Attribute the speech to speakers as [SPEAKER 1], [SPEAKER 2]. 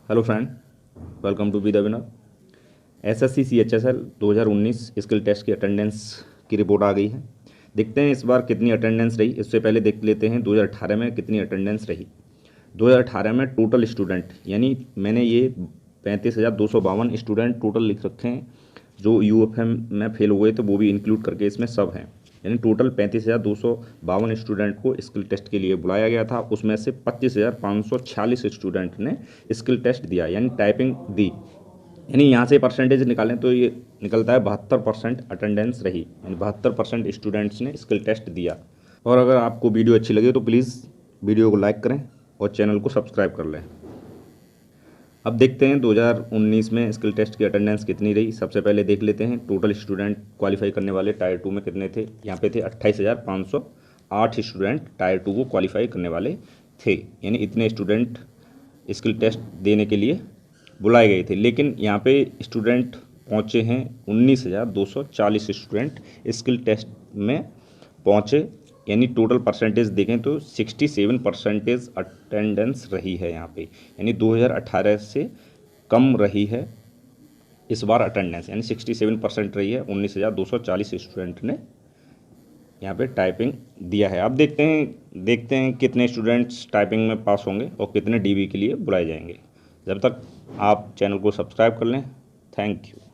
[SPEAKER 1] Hello friend, welcome to be the winner. SSC CHSL 2019 skill test की attendance की report आ गई है। देखते हैं इस बार कितनी अटेंडेंस रही। इससे पहले देख लेते हैं 2018 में कितनी अटेंडेंस रही। 2018 में टोटल स्टूडेंट, यानी मैंने ये 35,252 स्टूडेंट टोटल लिख रखे हैं। जो UFM में फेल हुए थे वो भी इंक्लूड करके इसमें सब हैं, यानी टोटल 35,252 स्टूडेंट को स्किल टेस्ट के लिए बुलाया गया था। उसमें से 25,546 स्टूडेंट ने स्किल टेस्ट दिया, यानी टाइपिंग दी। यानी यहाँ से परसेंटेज निकालें तो ये निकलता है 72% अटेंडेंस रही, यानी 72% स्टूडेंट्स ने स्किल टेस्ट दिया। और अगर आपको वीडियो अच्छी लगे तो प्लीज़ वीडियो को लाइक करें और चैनल को सब्सक्राइब कर लें। अब देखते हैं 2019 में स्किल टेस्ट की अटेंडेंस कितनी रही। सबसे पहले देख लेते हैं टोटल स्टूडेंट क्वालिफाई करने वाले टायर 2 में कितने थे। यहाँ पे थे 28,508 स्टूडेंट टायर 2 को क्वालिफाई करने वाले थे, यानी इतने स्टूडेंट स्किल टेस्ट देने के लिए बुलाए गए थे। लेकिन यहाँ पे स्टूडेंट पहुँचे हैं 19,240 स्टूडेंट स्किल टेस्ट में पहुँचे, यानी टोटल परसेंटेज देखें तो 67% अटेंडेंस रही है यहाँ पे, यानी 2018 से कम रही है इस बार अटेंडेंस, यानी 67% रही है। 19,240 स्टूडेंट ने यहाँ पे टाइपिंग दिया है। अब देखते हैं कितने स्टूडेंट्स टाइपिंग में पास होंगे और कितने DB के लिए बुलाए जाएंगे। जब तक आप चैनल को सब्सक्राइब कर लें। Thank you.